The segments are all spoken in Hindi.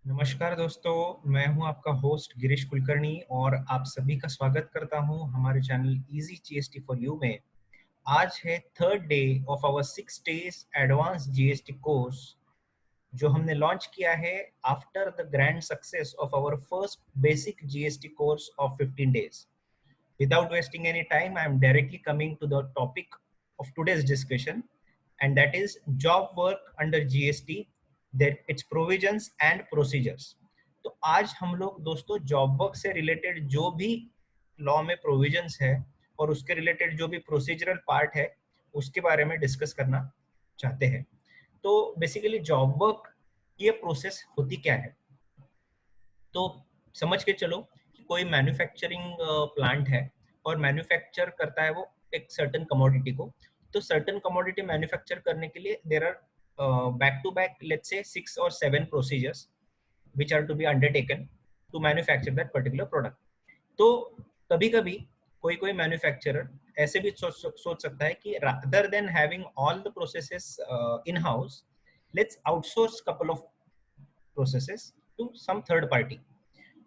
नमस्कार दोस्तों, मैं हूं आपका होस्ट गिरीश कुलकर्णी और आप सभी का स्वागत करता हूं हमारे channel easy GST for you में। आज है third day of our 6 days advance GST course जो हमने लॉन्च किया है after the grand success of our first basic GST course of 15 days. Without wasting any time, I am directly coming to the topic of today's discussion, and that is job work under GST, its provisions and procedures. तो आज हम लोग दोस्तों जॉब वर्क से रिलेटेड जो भी लॉ में प्रोविजंस है और उसके रिलेटेड जो भी प्रोसीजरल पार्ट है उसके बारे में डिस्कस करना चाहते हैं। तो बेसिकली जॉब वर्क ये प्रोसेस होती क्या है, तो समझ के चलो कि कोई मैन्युफैक्चरिंग प्लांट है और मैन्युफैक्चर करता है वो एक सर्टेन कमोडिटी को। तो सर्टेन कमोडिटी मैन्युफैक्चर करने के लिए there are back to back let's say 6 or 7 procedures which are to be undertaken to manufacture that particular product. तो कभी कभी कोई कोई मैन्युफैक्चरर ऐसे भी सोच सकता है कि rather than having all the processes in house, let's outsource couple of processes to some third party,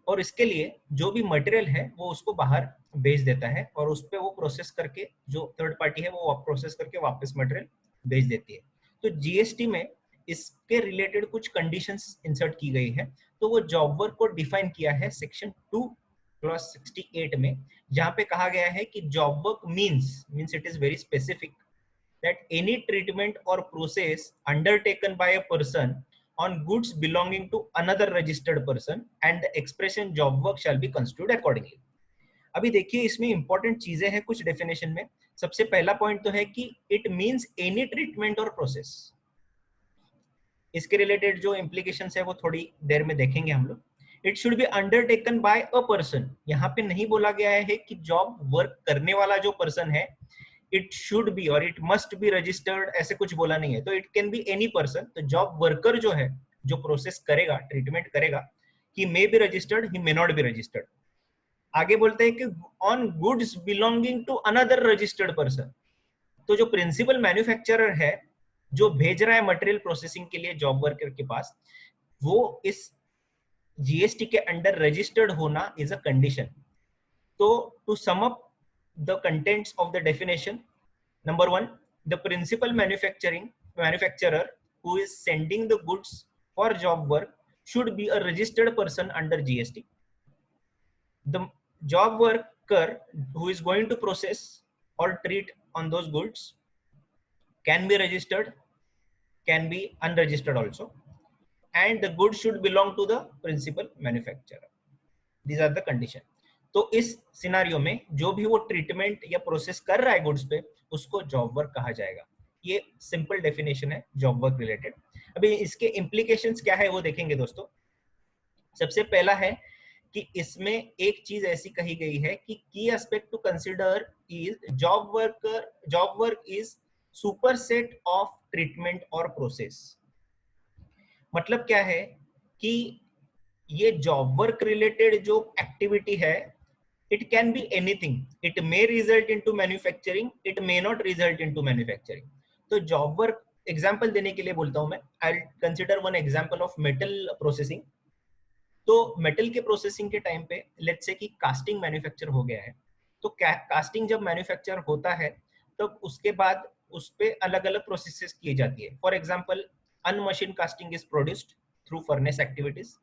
और इसके लिए जो भी मटेरियल है वो उसको बाहर भेज देता है और उस पर वो प्रोसेस करके जो थर्ड पार्टी है वो प्रोसेस करके वापस मटेरियल भेज देती है। तो जीएसटी में इसके रिलेटेड कुछ कंडीशंस इंसर्ट की गई है। तो वो जॉब वर्क को डिफाइन किया है सेक्शन 2+68 में, जहां पे कहा गया है कि job work means it is very specific that any treatment or process undertaken by a person on goods belonging to another registered person and the expression job work shall be construed accordingly. अभी देखिए इसमें इंपॉर्टेंट चीजें हैं कुछ डेफिनेशन में। सबसे पहला पॉइंट तो है कि इट मींस एनी ट्रीटमेंट और प्रोसेस। इसके रिलेटेड जो इम्प्लीकेशंस है वो थोड़ी देर में देखेंगे हम लोग। It should be undertaken by a person, यहाँ पे नहीं बोला गया है कि जॉब वर्क करने वाला जो पर्सन है इट शुड बी और इट मस्ट बी रजिस्टर्ड, ऐसे कुछ बोला नहीं है। तो it can be any person. तो जॉब वर्कर जो है जो प्रोसेस करेगा, ट्रीटमेंट करेगा, he may be registered, he may not be registered. आगे बोलते हैं कि on goods belonging to another registered person. तो जो प्रिंसिपल मैन्युफैक्चरर है जो भेज रहा है मटेरियल प्रोसेसिंग के लिए जॉब वर्कर के पास, वो इस जीएसटी के अंडर रजिस्टर्ड होना इज अ कंडीशन। तो to sum up the contents of the definition, number 1, the principal manufacturer who is sending the goods for job work should be a registered person under GST. The job worker who is going to process or treat on those goods can be registered, can be unregistered also, and the goods should belong to the principal manufacturer. These are the conditions. तो इस सिनारियो में जो भी वो ट्रीटमेंट या प्रोसेस कर रहा है गुड्स पे उसको जॉब वर्क कहा जाएगा। ये सिंपल डेफिनेशन है जॉब वर्क रिलेटेड। अभी इसके इम्प्लीकेशंस क्या है वो देखेंगे दोस्तों। सबसे पहला है कि इसमें एक चीज ऐसी कही गई है कि key aspect to consider is job work is superset of treatment और प्रोसेस। मतलब क्या है कि ये जॉब वर्क रिलेटेड जो एक्टिविटी है it can be anything. It may result into manufacturing, it may not result into manufacturing. तो job work एग्जाम्पल देने के लिए बोलता हूं मैं, I'll consider one example of metal processing. तो मेटल के प्रोसेसिंग के टाइम पे लेट्स से कि कास्टिंग मैन्युफैक्चर हो गया है। तो कास्टिंग जब मैन्युफैक्चर होता है तब तो उसके बाद उस पे अलग अलग प्रोसेसेस की जाती है। For example unmachined casting is produced through furnace activities.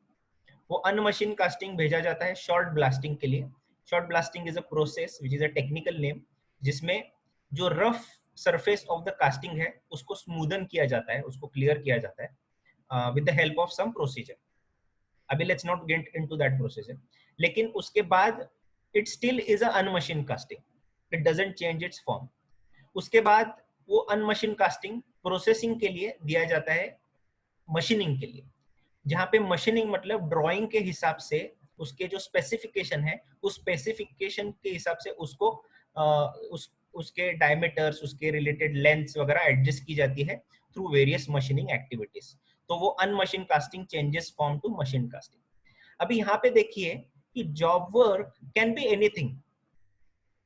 वो अनमशीन कास्टिंग भेजा जाता है शॉर्ट ब्लास्टिंग के लिए। Short blasting is a process which is a technical name, जिसमें जो rough surface of the casting है उसको स्मूदन किया जाता है, उसको क्लियर किया जाता है with the help of some procedure. अभी let's not get into that procedure. लेकिन उसके बाद it still is a unmachined casting, it doesn't change its form. उसके बाद वो अनमशीन कास्टिंग प्रोसेसिंग के लिए दिया जाता है मशीनिंग के लिए, जहां पे मशीनिंग मतलब ड्राइंग के हिसाब से उसके जो स्पेसिफिकेशन है उस स्पेसिफिकेशन के हिसाब से उसको उसके डायमीटर्स, उसके रिलेटेड लेंथ्स वगैरह एडजस्ट की जाती है थ्रू वेरियस मशीनिंग एक्टिविटीज। तो वो unmachined casting changes form to machine casting. अभी यहाँ पे देखिए कि job work can be anything.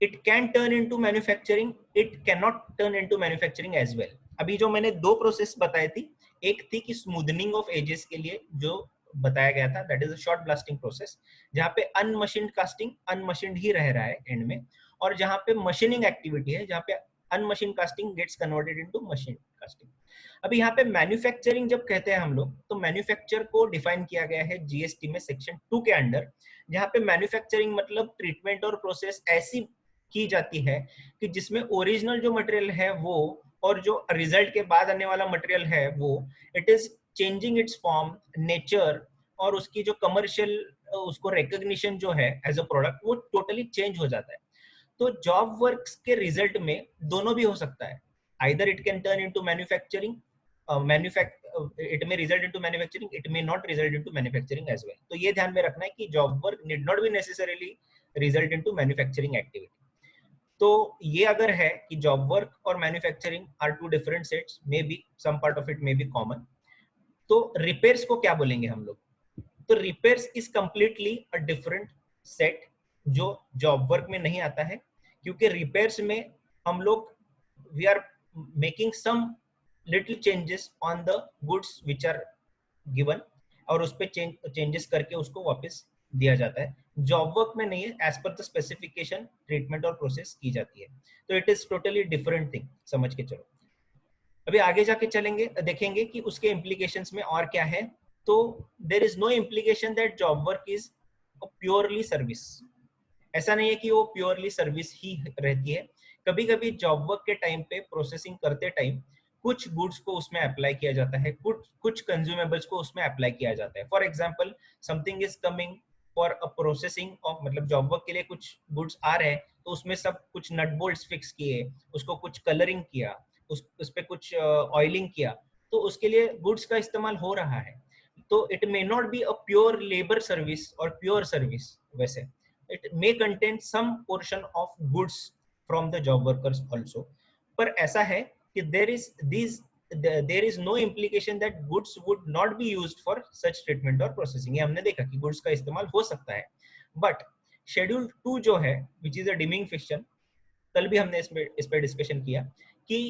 It can turn into manufacturing, it can not turn into manufacturing as well. अभी जो मैंने दो प्रोसेस बताई थी, एक थी कि स्मूदनिंग ऑफ एजेस के लिए जो बताया गया था, that is a short blasting process, जहाँ पे अनमशीन्ड कास्टिंग अनमशीन्ड ही रह रहा है एंड में, और जहाँ पे मशीनिंग एक्टिविटी है, जहाँ पे unmachined casting gets converted into machine casting. अभी यहाँ पे मैन्युफैक्चरिंग जब कहते हैं हम लोग, तो मैन्युफैक्चर को डिफाइन किया गया है जीएसटी में सेक्शन 2 के अंडर, जहाँ पे मैन्युफैक्चरिंग मतलब ट्रीटमेंट और प्रोसेस ऐसी की जाती है कि जिसमें ओरिजिनल जो मटेरियल है वो और जो रिजल्ट के बाद आने वाला मटेरियल है वो, it is changing it's form, nature, और उसकी जो कमर्शियल उसको रिकॉग्निशन जो है एज अ प्रोडक्ट, वो टोटली चेंज हो जाता है। तो जॉब वर्क्स के रिजल्ट में दोनों भी हो सकता है, either it can turn into manufacturing, it may result into manufacturing, it may not result into manufacturing as well. तो ये ध्यान में रखना है कि job work need not be necessarily result into manufacturing activity. तो ये अगर है कि जॉब वर्क और manufacturing are two different sets, may be some part of it may be common. तो रिपेयर्स को क्या बोलेंगे हम लोग? तो repairs is completely a different set जो जॉब वर्क में नहीं आता है, क्योंकि रिपेयर्स में हम लोग we are making some little changes on the goods which are given, और उस पर चेंजेस करके उसको वापस दिया जाता है। जॉब वर्क में नहीं है, as per the specification treatment और प्रोसेस की जाती है। तो it is totally different thing, समझ के चलो। अभी आगे जाके चलेंगे, देखेंगे कि उसके इम्प्लीकेशंस में और क्या है। तो there is no implication that job work is purely service. ऐसा नहीं है कि वो प्योरली सर्विस ही रहती है। कभी कभी जॉब वर्क के टाइम पे प्रोसेसिंग करते टाइम कुछ गुड्स को उसमें अप्लाई किया जाता है, कुछ कंज्यूमेबल्स को उसमें अप्लाई किया जाता है। For example, something is coming for a processing of, मतलब जॉब वर्क के लिए कुछ गुड्स आ रहे हैं, तो उसमें सब कुछ नट बोल्ट्स फिक्स किए, उसको कुछ कलरिंग किया, उस पे कुछ ऑयलिंग किया, तो उसके लिए गुड्स का इस्तेमाल हो रहा है। तो it may not be a pure labour service और प्योर सर्विस वैसे, it may contain some portion of goods from the job workers also, पर ऐसा है कि there is no implication that goods would not be used for such treatment or processing। ये हमने देखा कि गुड्स का इस्तेमाल हो सकता है, बट शेड्यूल 2 जो है which is a dimming fiction, कल भी हमने इस पे डिस्कशन किया कि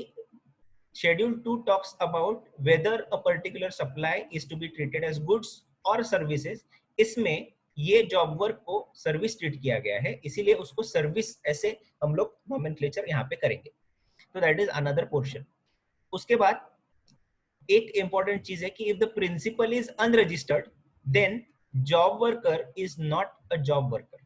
Schedule 2 talks about whether a particular supply is to be treated as goods or services। इसमें ये जॉब वर्क को सर्विस ट्रीट किया गया है, इसीलिए उसको सर्विस ऐसे हम लोग नोमेनक्लेचर यहाँ पे करेंगे। तो दैट इज अनदर पोर्शन। उसके बाद एक इंपॉर्टेंट चीज है कि if the principal is unregistered then job worker is not a job worker.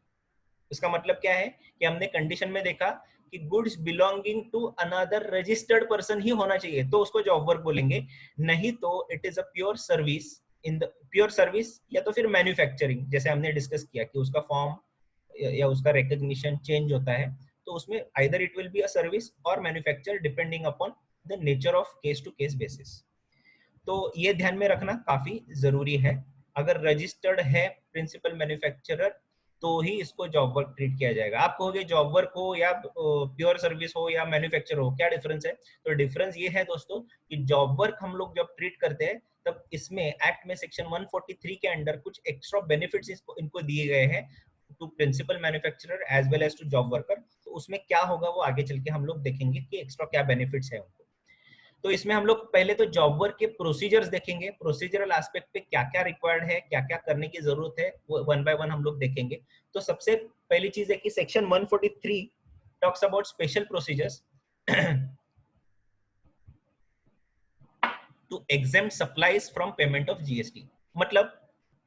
इसका मतलब क्या है कि हमने कंडीशन में देखा कि goods belonging to another registered person ही होना चाहिए, तो उसको जॉब वर्क बोलेंगे, नहीं तो it is a pure service. In the pure service या तो फिर मैन्युफैक्चरिंग, जैसे हमने डिस्कस किया कि उसका फॉर्म या उसका रिकॉग्निशन चेंज होता है, तो उसमें either it will be a service और manufacture depending upon the nature of case to case basis. तो ये ध्यान में रखना काफी जरूरी है। अगर रजिस्टर्ड है प्रिंसिपल मैन्युफैक्चरर तो ही इसको जॉब वर्क ट्रीट किया जाएगा। आप कहोगे जॉब वर्क हो या प्योर सर्विस हो या मैन्युफैक्चर हो, क्या डिफरेंस है? तो डिफरेंस ये है दोस्तों कि जॉब वर्क हम लोग जब ट्रीट करते हैं तब इसमें एक्ट में सेक्शन 143 के अंडर कुछ एक्स्ट्रा बेनिफिट्स इनको दिए गए हैं to principal manufacturer as well as to job worker. तो उसमें क्या होगा वो आगे चल के हम लोग देखेंगे कि एक्स्ट्रा क्या बेनिफिट्स है उनको। तो इसमें हम लोग पहले तो जॉब वर्क के प्रोसीजर्स देखेंगे, प्रोसीजरल एस्पेक्ट पे क्या क्या रिक्वायर्ड है, क्या क्या करने की जरूरत है, वो वन बाय वन हम लोग देखेंगे। तो सबसे पहली चीज है कि section 143 talks about special procedures to exempt supplies from payment of GST. मतलब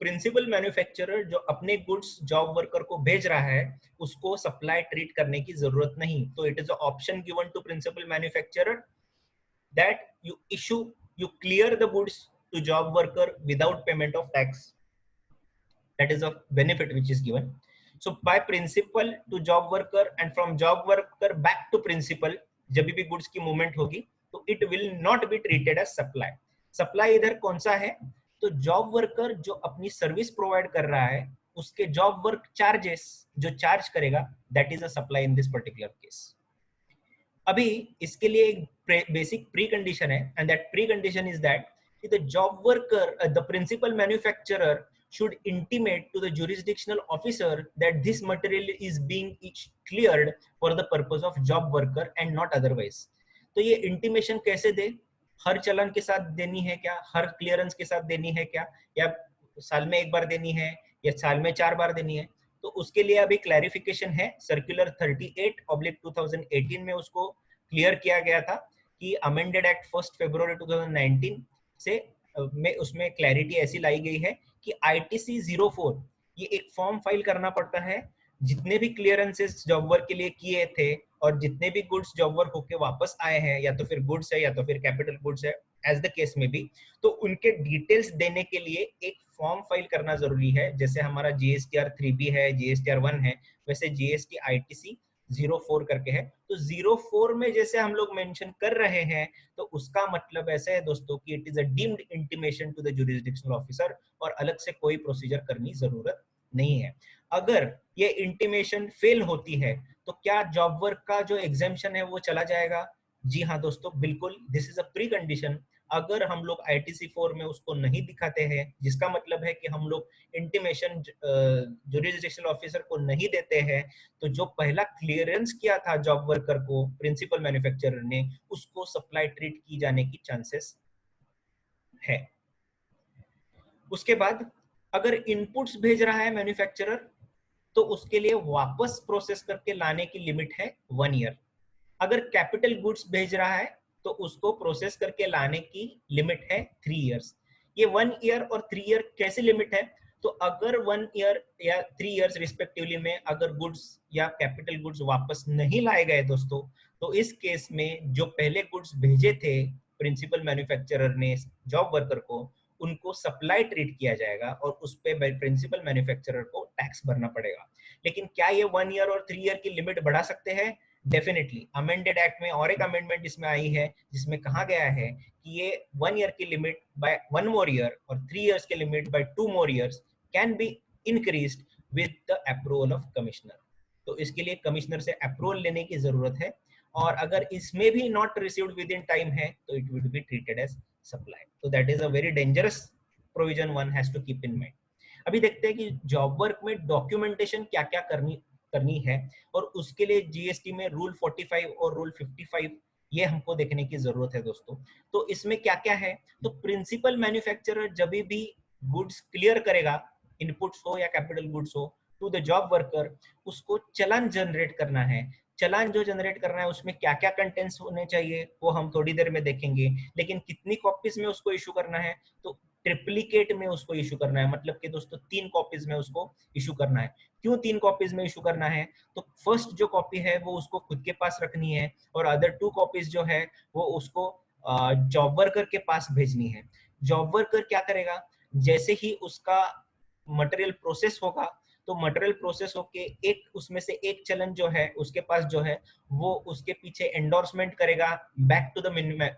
प्रिंसिपल मैन्युफैक्चरर जो अपने गुड्स जॉब वर्कर को भेज रहा है उसको सप्लाई ट्रीट करने की जरूरत नहीं। तो it is a option given to principal manufacturer that you clear the goods to job worker without payment of tax. That is a benefit which is given. So by principal to job worker and from job worker back to principal, जब भी गुड्स की मूवमेंट होगी तो it will not be treated as supply. Supply इधर कौन सा है? तो जॉब वर्कर जो अपनी सर्विस प्रोवाइड कर रहा है उसके जॉब वर्क चार्जेस जो चार्ज करेगा, that is a supply in this particular case. अभी इसके लिए एक बेसिक प्री कंडीशन है and that pre condition is that the job worker the principal manufacturer should intimate to the jurisdictional officer that this material is being cleared for the purpose of job worker and not otherwise। तो ये इंटीमेशन कैसे दे? हर चलन के साथ देनी है क्या? हर क्लियरेंस के साथ देनी है क्या? या साल में एक बार देनी है या साल में 4 बार देनी है, तो उसके लिए अभी क्लैरिफिकेशन है। सर्कुलर 38/2018 में उसको क्लियर किया गया था कि अमेंडेड एक्ट 1 फरवरी 2019 से में उसमें क्लैरिटी ऐसी लाई गई है कि ITC 04 ये एक फॉर्म फाइल करना पड़ता है। जितने भी क्लियरेंसेस जॉब वर्क के लिए किए थे और जितने भी गुड्स जॉब वर्क होके वापस आए हैं, या तो फिर गुड्स है या तो फिर कैपिटल गुड्स है, एज द केस में भी, तो उनके डिटेल्स देने के लिए एक फॉर्म फाइल करना जरूरी है। जैसे हमारा GSTR 3B है, GSTR 1 है, वैसे GST ITC 04 करके है। तो 04 में जैसे हम लोग मेंशन कर रहे हैं, तो उसका मतलब ऐसा है दोस्तों कि it is a deemed intimation to the jurisdictional officer, और अलग से कोई प्रोसीजर करनी जरूरत नहीं है। अगर ये इंटीमेशन फेल होती है तो क्या जॉब वर्क का जो एग्जेम्पशन है वो चला जाएगा? जी हाँ दोस्तों, बिल्कुल, this is a pre condition. अगर हम लोग ITC 4 में उसको नहीं दिखाते हैं, जिसका मतलब है कि हम लोग इंटीमेशन जुरिसडिक्शनल ऑफिसर को नहीं देते हैं, तो जो पहला क्लियरेंस किया था जॉब वर्कर को प्रिंसिपल मैन्युफैक्चरर ने, उसको सप्लाई ट्रीट की जाने की चांसेस है। उसके बाद अगर इनपुट्स भेज रहा है मैन्युफैक्चरर, तो उसके लिए वापस प्रोसेस करके लाने की लिमिट है 1 ईयर। अगर कैपिटल गुड्स भेज रहा है तो उसको प्रोसेस करके लाने की लिमिट है 3 इयर्स। ये 1 ईयर और 3 ईयर कैसे लिमिट है? तो अगर 1 ईयर या 3 इयर्स रिस्पेक्टिवली में अगर गुड्स या कैपिटल गुड्स वापस नहीं लाए गए दोस्तों, तो इस केस में जो पहले गुड्स भेजे थे प्रिंसिपल मैन्युफैक्चरर ने जॉब वर्कर को, उनको सप्लाई ट्रीट किया जाएगा और उस पे प्रिंसिपल मैन्युफैक्चरर को टैक्स भरना पड़ेगा। लेकिन क्या ये 1 ईयर और 3 ईयर की लिमिट बढ़ा सकते हैं? डेफिनेटली। अमेंडेड एक्ट में और एक अमेंडमेंट इसमें आई है जिसमें कहा गया है कि ये 1 ईयर की लिमिट बाय 1 मोर ईयर और 3 इयर्स की limit by 2 more years can be increased with the approval of commissioner. तो इसके लिए कमिश्नर से अप्रूवल लेने की जरूरत है, और अगर इसमें भी not received within time है तो it will be treated as supply. तो that is a very dangerous provision one has to keep in mind. अभी देखते हैं कि जॉब वर्क में डॉक्यूमेंटेशन क्या क्या करनी है, और उसके लिए GST में रूल 45 और रूल 55 ये हमको देखने की जरूरत है दोस्तों। तो इसमें क्या क्या है? तो प्रिंसिपल मैन्युफैक्चरर जब भी गुड्स क्लियर करेगा, इनपुट्स हो या कैपिटल गुड्स हो, टू द जॉब वर्कर, उसको चलान जनरेट करना है। चलान जो जनरेट करना है उसमें क्या क्या कंटेंट्स होने चाहिए वो हम थोड़ी देर में देखेंगे, लेकिन कितनी कॉपीज में उसको इशू करना है? तो ट्रिप्लीकेट में उसको इशू करना है, मतलब कि दोस्तों 3 कॉपीज में उसको इशू करना है। क्यों 3 कॉपीज में इशू करना है? तो फर्स्ट जो कॉपी है वो उसको खुद के पास रखनी है, और अदर 2 कॉपीज जो है वो उसको जॉब वर्कर के पास भेजनी है। जॉब वर्कर क्या करेगा? जैसे ही उसका मटेरियल प्रोसेस होगा, तो मटेरियल प्रोसेस होके एक उसमें से एक चलन जो है उसके पास जो है, वो उसके पीछे एंडोर्समेंट करेगा back to the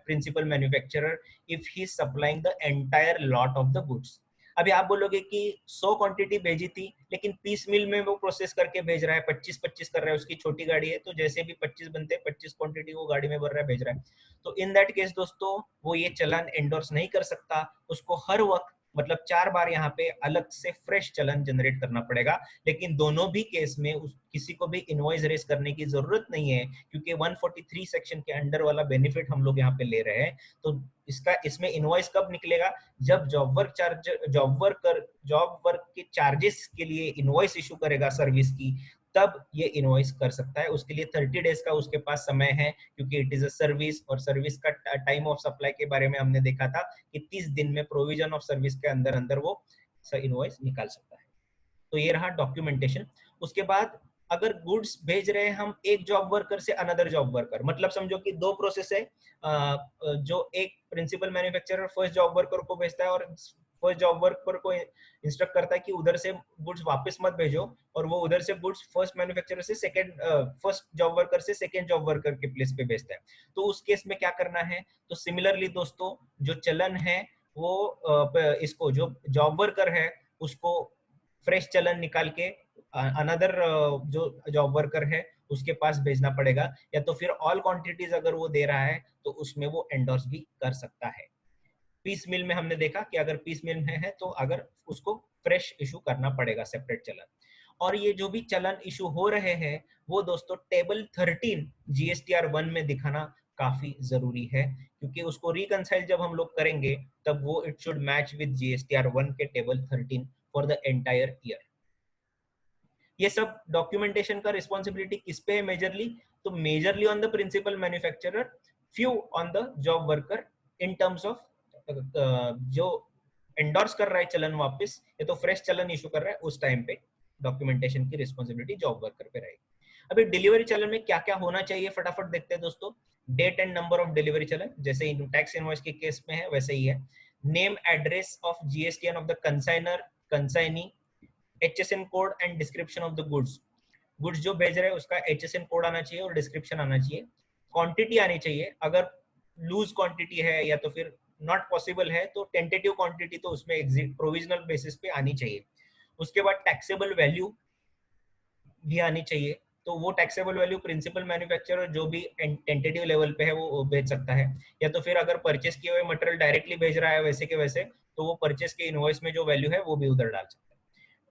principal manufacturer if he supplying the entire lot of the goods. अभी आप बोलोगे कि 100 क्वांटिटी भेजी थी, लेकिन पीस मिल में वो प्रोसेस करके भेज रहा है, 25-25 कर रहा है, उसकी छोटी गाड़ी है, तो जैसे भी 25 बनते हैं 25 क्वांटिटी वो गाड़ी में भर रहा है, भेज रहा है। तो इन दैट केस दोस्तों वो ये चलान एंडोर्स नहीं कर सकता, उसको हर वक्त मतलब 4 बार यहाँ पे अलग से फ्रेश चलन जनरेट करना पड़ेगा। लेकिन दोनों भी केस में किसी को भी इनवॉइस रेस करने की जरूरत नहीं है, क्योंकि 143 सेक्शन के अंडर वाला बेनिफिट हम लोग यहाँ पे ले रहे हैं। तो इसमें इनवॉइस कब निकलेगा? जब जॉब वर्क के चार्जेस के लिए इनवॉइस इशू करेगा सर्विस की, तब ये इनवॉइस कर सकता है। उसके लिए 30 डेज का उसके पास समय है, क्योंकि इट इज अ सर्विस, और सर्विस का टाइम ऑफ सप्लाई के बारे में हमने देखा था कि 30 दिन में प्रोविजन ऑफ सर्विस के अंदर अंदर वो इनवॉइस निकाल सकता है। तो ये रहा डॉक्यूमेंटेशन। उसके बाद अगर गुड्स भेज रहे हैं हम एक जॉब वर्कर से अनदर जॉब वर्कर, मतलब समझो कि 2 प्रोसेस है, जो एक principal manufacturer first job worker को भेजता है और फर्स्ट जॉब वर्कर को इंस्ट्रक्ट करता है कि उधर से गुड्स वापस मत भेजो, और वो उधर से गुड्स फर्स्ट मैन्युफैक्चरर से फर्स्ट जॉब वर्कर से सेकंड जॉब वर्कर के प्लेस पे भेजता है। तो उस केस में क्या करना है? तो सिमिलरली दोस्तों जो चलन है वो इसको जो जॉब वर्कर है उसको फ्रेश चलन निकाल के अनदर जो जॉब वर्कर है उसके पास भेजना पड़ेगा, या तो फिर ऑल क्वांटिटीज अगर वो दे रहा है तो उसमें वो एंडोर्स भी कर सकता है। पीस मिल में हमने देखा कि अगर पीस मिल में है तो अगर उसको फ्रेश इशू करना पड़ेगा सेपरेट चलन। और ये जो भी चलन इशू हो रहे हैं वो दोस्तों टेबल 13 GSTR 1 में दिखाना काफी जरूरी है, क्योंकि उसको रिकंसाइल जब हम लोग करेंगे तब वो it should match with GSTR1 के table 13 for the entire year. ये सब डॉक्यूमेंटेशन का रिस्पॉन्सिबिलिटी किस पे है मेजरली? तो majorly on the principal manufacturer, few on the job worker, in terms of जो एंडोर्स कर रहा है चलन वापस, ये तो फ्रेश चलन इशू कर रहा है, उस टाइम पे डॉक्यूमेंटेशन की रिस्पॉन्सिबिलिटी जॉब वर्कर पे रहेगी। अभी डिलीवरी चलन में क्या क्या होना चाहिए फटाफट देखते हैं दोस्तों। Date and number of delivery challan, जैसे टैक्स इनवॉइस के केस में है वैसे ही है। Name address of GSTN of the consignor consignee, HSN code and description of the goods, goods जो भेज रहे हैं उसका HSN कोड आना चाहिए और डिस्क्रिप्शन आना चाहिए। क्वांटिटी आनी चाहिए, अगर लूज क्वांटिटी है या तो फिर नॉट पॉसिबल है तो टेंटेटिव क्वांटिटी तो उसमें एग्जिट प्रोविजनल बेसिस पे आनी चाहिए। उसके बाद टैक्सेबल वैल्यू भी आनी चाहिए, तो वो टैक्सेबल वैल्यू प्रिंसिपल मैन्युफैक्चरर जो भी टेंटेटिव लेवल पे है वो भेज सकता है, या तो फिर अगर परचेस किए हुए मटेरियल डायरेक्टली भेज रहा है वैसे के वैसे, तो वो परचेस के इनवॉइस में जो वैल्यू है वो भी उधर डाल सकता है।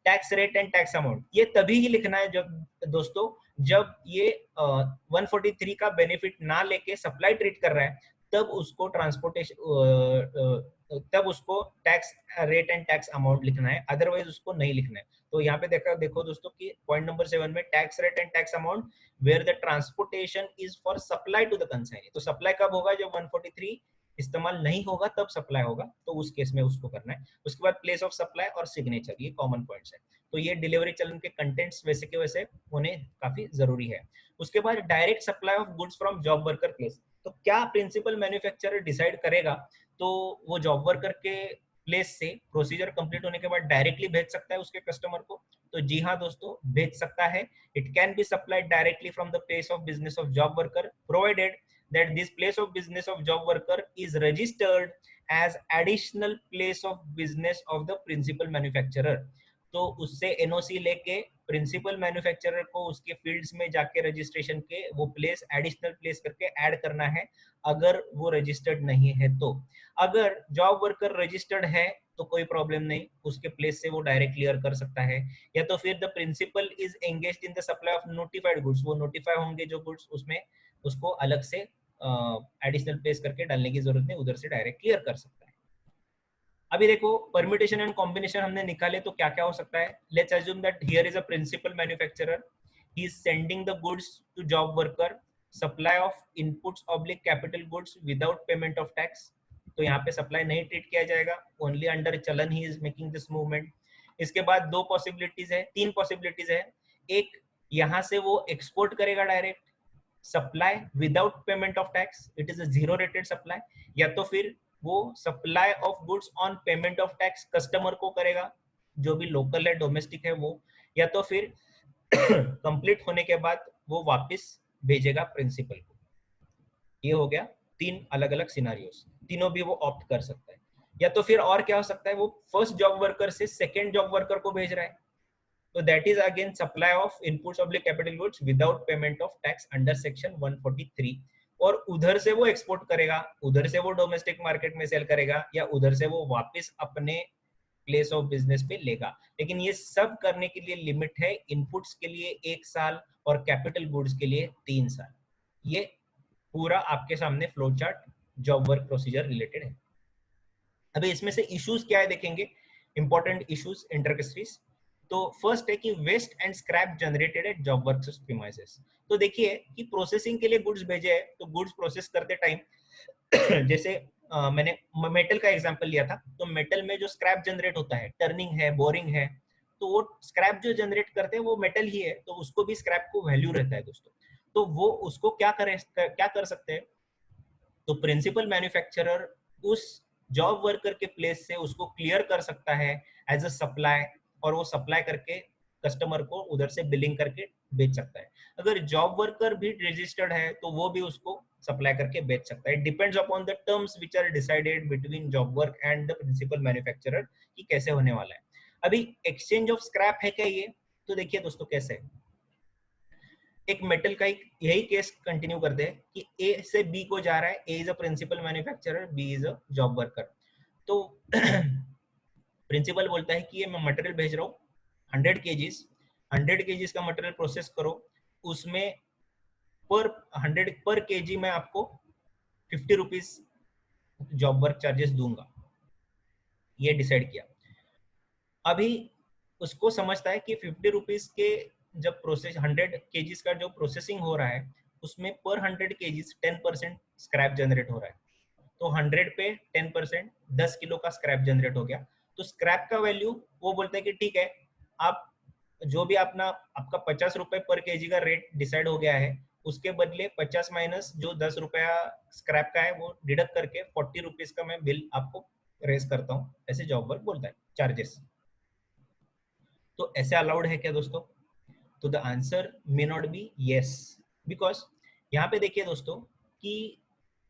Tax rate and tax amount, ये तभी ही लिखना है जब दोस्तों जब ये 143 का बेनिफिट ना लेके सप्लाई ट्रीट कर रहा है, तब उसको ट्रांसपोर्टेशन तब उसको tax rate and tax amount लिखना है, अदरवाइज उसको नहीं लिखना है। तो यहाँ पे देखो दोस्तों कि पॉइंट नंबर 7 में tax rate and tax amount where the transportation is for supply to the consignee, तो सप्लाई कब होगा? जब 143 इस्तेमाल नहीं होगा तब सप्लाई होगा, तो उस केस में उसको करना है। उसके बाद प्लेस ऑफ सप्लाई और सिग्नेचर, ये कॉमन पॉइंट्स है। तो ये डिलीवरी चलन के कंटेंट्स वैसे के वैसे होने काफी जरूरी है। उसके बाद direct supply of goods from job worker place, तो क्या प्रिंसिपल मैन्युफैक्चरर डिसाइड करेगा, तो वो जॉब वर्कर के प्लेस से प्रोसीजर कंप्लीट होने के बाद डायरेक्टली भेज सकता है उसके कस्टमर को। तो जी हाँ दोस्तों, भेज सकता है। It can be supplied directly from the place of business of job worker, provided that this place of business of job worker is registered as additional place of business of the principal manufacturer। तो उससे एनओसी लेके प्रिंसिपल मैन्युफैक्चरर को उसके फील्ड्स में जाके रजिस्ट्रेशन के वो प्लेस एडिशनल प्लेस करके ऐड करना है, अगर वो रजिस्टर्ड नहीं है तो। अगर जॉब वर्कर रजिस्टर्ड है तो कोई प्रॉब्लम नहीं, उसके प्लेस से वो डायरेक्ट क्लियर कर सकता है। या तो फिर the principal is engaged in the supply of notified goods, वो नोटिफाई होंगे जो गुड्स, उसमें उसको अलग से एडिशनल प्लेस करके डालने की जरूरत नहीं, उधर से डायरेक्ट क्लियर कर सकता है। अभी देखो परम्यूटेशन एंड कॉम्बिनेशन हमने निकाले तो क्या क्या हो सकता है। Let's assume that here is a principal manufacturer, he is sending the goods to job worker, supply of inputs oblique capital goods without payment of tax, तो यहाँ पे सप्लाई नहीं ट्रीट किया जाएगा, ओनली अंडर चलन he is making this movement. इसके बाद दो पॉसिबिलिटीज है, तीन पॉसिबिलिटीज है। एक, यहाँ से वो एक्सपोर्ट करेगा direct, supply without payment of tax, it is a zero rated supply. या तो फिर वो supply of goods on payment of tax customer को करेगा, जो भी लोकल है डोमेस्टिक है वो। या तो फिर कंप्लीट होने के बाद वो वापस भेजेगा प्रिंसिपल को। ये हो गया तीन अलग अलग सिनारियोस, तीनों भी वो ऑप्ट कर सकता है। या तो फिर और क्या हो सकता है, वो फर्स्ट जॉब वर्कर से सेकेंड जॉब वर्कर को भेज रहा है, तो that is again supply of inputs oblique capital goods without payment of tax under section 143, और उधर से वो एक्सपोर्ट करेगा, उधर से वो डोमेस्टिक मार्केट में सेल करेगा, या उधर से वो वापस अपने प्लेस ऑफ बिजनेस पे लेगा। लेकिन ये सब करने के लिए लिमिट है, इनपुट्स के लिए 1 साल और कैपिटल गुड्स के लिए 3 साल। ये पूरा आपके सामने flow chart job work procedure related है। अभी इसमें से इश्यूज क्या है देखेंगे, इंपॉर्टेंट इश्यूज इंटरकेस्ट्रीज। तो फर्स्ट है कि waste and scrap generated at job works premises. तो देखिए कि प्रोसेसिंग के लिए गुड्स भेजे हैं, तो गुड्स प्रोसेस करते टाइम जैसे मैंने मेटल का एग्जांपल लिया था, तो मेटल में जो स्क्रैप जनरेट होता है, टर्निंग है, बोरिंग है, तो वो स्क्रैप जो जनरेट करते हैं वो मेटल ही है, तो उसको भी स्क्रैप को वैल्यू रहता है दोस्तों। तो वो उसको क्या कर सकते हैं, तो प्रिंसिपल मैन्युफैक्चरर उस जॉब वर्कर के प्लेस से उसको क्लियर कर सकता है एज अ सप्लाई, और वो सप्लाई करके कस्टमर को उधर से बिलिंग करके बेच सकता है। अगर जॉब वर्कर भी रजिस्टर्ड है तो वो भी उसको सप्लाई करके बेच सकता है। Depends upon the terms which are decided between job work and the principal manufacturer कि कैसे होने वाला है। अभी एक्सचेंज ऑफ स्क्रैप है क्या ये, तो देखिए दोस्तों कैसे है। एक मेटल का यही केस कंटिन्यू करते हैं कि ए से बी को जा रहा है, A is a principal manufacturer, B is a job worker. तो प्रिंसिपल बोलता है कि ये मैं मटेरियल भेज रहा हूँ 100 केजीज का मटेरियल प्रोसेस करो, उसमें पर 100 पर केजी में आपको ₹50 जॉब वर्क चार्जेस दूंगा, ये डिसाइड किया। अभी उसको समझता है कि ₹50 के जब प्रोसेस 100 केजीज का जो प्रोसेसिंग हो रहा है उसमें पर 100 केजीज 10% स्क्रैप जनरेट हो रहा है। तो 100 पे 10% 10 किलो का स्क्रैप जनरेट हो गया। तो स्क्रैप का वैल्यू वो बोलता है कि ठीक है, आप जो भी अपना आपका ₹50 पर केजी का रेट डिसाइड हो गया है, उसके बदले 50 माइनस जो ₹10 स्क्रैप का है वो डिडक्ट करके ₹40 का मैं बिल आपको रेज करता हूँ, ऐसे जॉब वर्क बोलता है चार्जेस। तो ऐसे अलाउड है क्या दोस्तों? तो the answer may not be yes, because यहाँ पे देखिए दोस्तों कि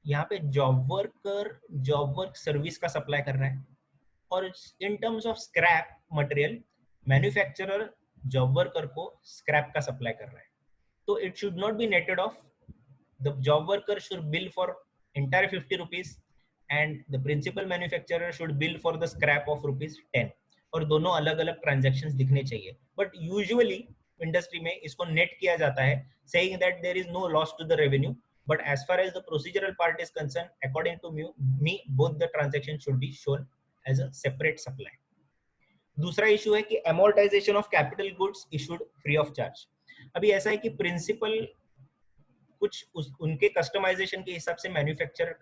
यहाँ पे जॉब वर्क सर्विस का सप्लाई कर रहा है, और in terms of scrap material manufacturer job worker को स्क्रैप का सप्लाई कर रहा है। तो it should not be netted off, the job worker should bill for entire ₹50 and the principal manufacturer should bill for the scrap of ₹10, और दोनों अलग अलग ट्रांजेक्शन दिखने चाहिए। बट यूजुअली इंडस्ट्री में इसको नेट किया जाता है, saying that there is no loss to the revenue, but as far as the procedural part is concerned, according to me both the transactions should be shown as a separate supply। दूसरा इशू है कि amortization of capital goods issued free of charge। अभी ऐसा है कि प्रिंसिपल कुछ उनके कस्टमाइजेशन के हिसाब से मैन्युफैक्चर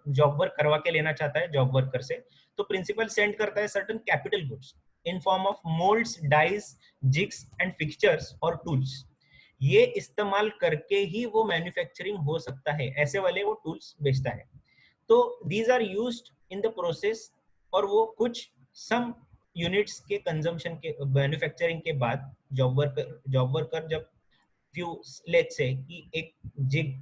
जॉब वर्क करवा के लेना चाहता है जॉब वर्कर से, तो प्रिंसिपल सेंड करता है certain capital goods in form of moulds, dies, jigs and fixtures और टूल्स। ये इस्तेमाल करके ही वो मैन्युफैक्चरिंग हो सकता है, ऐसे वाले वो टूल्स बेचता है। तो these are used in the process, और वो कुछ सम यूनिट्स के कंजम्पशन के मैन्युफैक्चरिंग के बाद जॉब वर्कर जब फ्यू लेट्स से कि एक जिग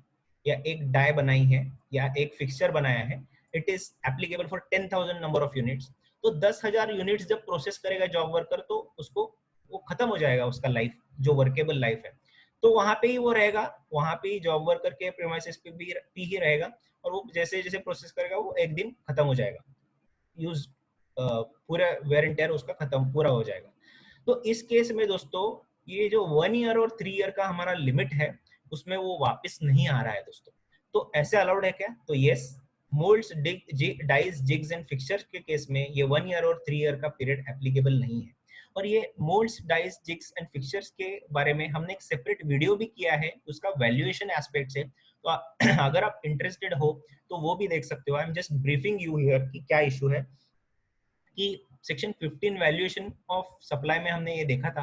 या एक डाई बनाई है या एक फिक्सचर बनाया है, it is applicable for 10,000 number of units. तो 10,000 यूनिट्स जब प्रोसेस करेगा जॉब वर्कर, तो उसको वो खत्म हो जाएगा उसका लाइफ, जो वर्केबल लाइफ है। तो वहां पे ही वो रहेगा, वहां पे ही जॉब वर्कर के प्रीमाइसेस पे भी ही रहेगा, और वो जैसे जैसे प्रोसेस करेगा वो एक दिन खत्म हो जाएगा, यूज पूरा वेयर एंड टेयर उसका खत्म पूरा हो जाएगा। तो इस केस में दोस्तों ये जो 1 ईयर और 3 ईयर का हमारा लिमिट है उसमें वो वापस नहीं आ रहा है दोस्तों। तो ऐसे अलाउड है क्या? तो yes, moulds, dies, jigs and fixtures के केस में ये 1 ईयर और 3 ईयर का पीरियड एप्लीकेबल नहीं है। और ये moulds, dies, jigs and fixtures के बारे में हमने एक सेपरेट वीडियो भी किया है उसका वैल्यूएशन एस्पेक्ट से, तो अगर आप इंटरेस्टेड हो तो वो भी देख सकते हो। I am just briefing you here कि क्या इशू है। कि सेक्शन 15 वैल्यूएशन ऑफ सप्लाई में हमने ये देखा था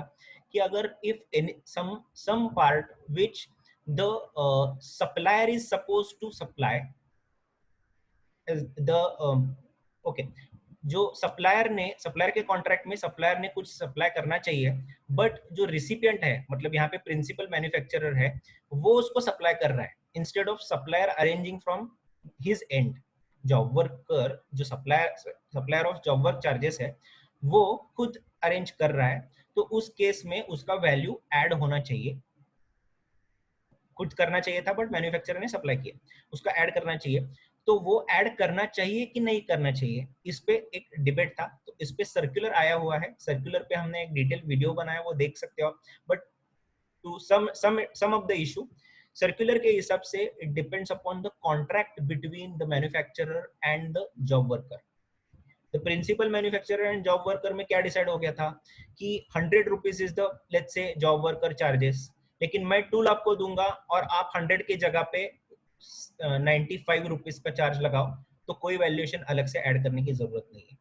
कि अगर if some part which the supplier is suppose to supply the okay, जो सप्लायर के कॉन्ट्रैक्ट में सप्लायर ने कुछ सप्लाई करना चाहिए, बट जो रिसिपिएंट है मतलब यहाँ पे प्रिंसिपल मैन्युफैक्चरर है, वो उसको सप्लाई कर रहा है instead of supplier arranging from his end. Job worker जो supplier of job work charges है वो खुद अरेंज कर रहा है, तो उस केस में उसका वैल्यू ऐड होना चाहिए। खुद करना चाहिए था बट मैन्युफैक्चरर ने सप्लाई किया, उसका ऐड करना चाहिए। तो वो ऐड करना चाहिए कि नहीं करना चाहिए, इस पे एक डिबेट था। तो इस पे सर्कुलर आया हुआ है, सर्कुलर पे हमने एक डिटेल वीडियो बनाया, वो देख सकते हो आप। But to some of the issue, circular के हिसाब से it depends upon the contract between the manufacturer and the job worker. The principal manufacturer and job worker में क्या डिसाइड हो गया था कि ₹100 is the let's say job worker charges, लेकिन मैं टूल आपको दूंगा और आप 100 की जगह पे ₹95 का चार्ज लगाओ, तो कोई वैल्यूएशन अलग से ऐड करने की जरूरत नहीं है।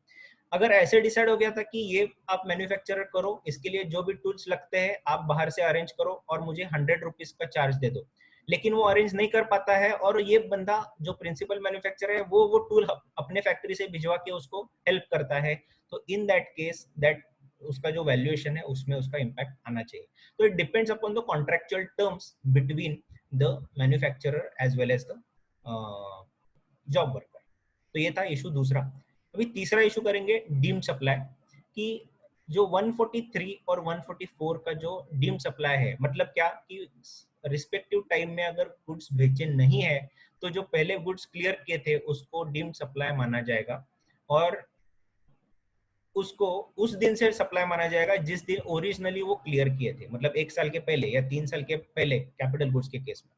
अगर ऐसे डिसाइड हो गया था कि ये आप मैन्युफैक्चरर करो, इसके लिए जो भी टूल्स लगते हैं आप बाहर से अरेंज करो और मुझे ₹100 का चार्ज दे दो, लेकिन वो अरेंज नहीं कर पाता है, और ये बंदा जो प्रिंसिपल मैन्युफैक्चरर है वो टूल अपने फैक्ट्री से भिजवा के उसको हेल्प करता है, तो इन दैट केस दैट उसका जो वैल्यूएशन है उसमें उसका इम्पैक्ट आना चाहिए। तो it depends upon the contractual terms between the manufacturer as well as the job worker. तो ये था इशू दूसरा। अभी तीसरा इशू करेंगे डीम्ड सप्लाई, कि जो 143 और 144 का जो डीम्ड सप्लाई है, मतलब क्या कि रिस्पेक्टिव टाइम में अगर गुड्स भेजे नहीं है तो जो पहले गुड्स क्लियर किए थे उसको डीम्ड सप्लाई माना जाएगा, और उसको उस दिन से सप्लाई माना जाएगा जिस दिन ओरिजिनली वो क्लियर किए थे, मतलब 1 साल के पहले या 3 साल के पहले कैपिटल गुड्स के केस में।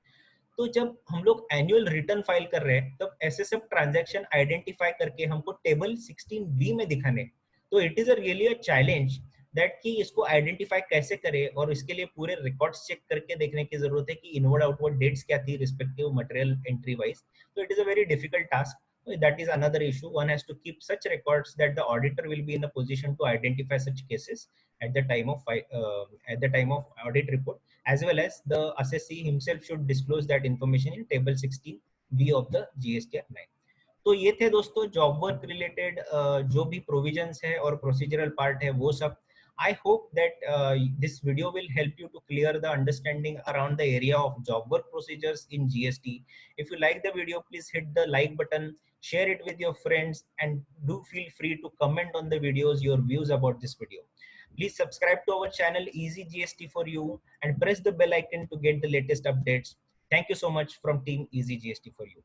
तो जब हम लोग एनुअल रिटर्न फाइल कर रहे हैं तब ऐसे सब ट्रांजैक्शन आइडेंटिफाई करके हमको टेबल 16B में दिखाने, तो it is a really a challenge that कि इसको आइडेंटिफाई कैसे करें, और इसके लिए पूरे रिकॉर्ड्स चेक करके देखने की जरूरत है कि इनवर्ड आउटवर्ड डेट्स क्या थी रिस्पेक्टिव मटेरियल एंट्री वाइज. तो it is a very difficult task. That is another issue. One has to keep such records that the auditor will be in a position to identify such cases at the time of audit report, as well as the assessee himself should disclose that information in table 16B of the GSTR 9. तो ये थे दोस्तों जॉब वर्क रिलेटेड जो भी प्रोविजंस है और प्रोसीजरल पार्ट है वो सब. I hope that this video will help you to clear the understanding around the area of job work procedures in GST. If you like the video, please hit the like button, share it with your friends, and do feel free to comment on the videos your views about this video. Please subscribe to our channel Easy GST for You and press the bell icon to get the latest updates. Thank you so much from Team Easy GST for You.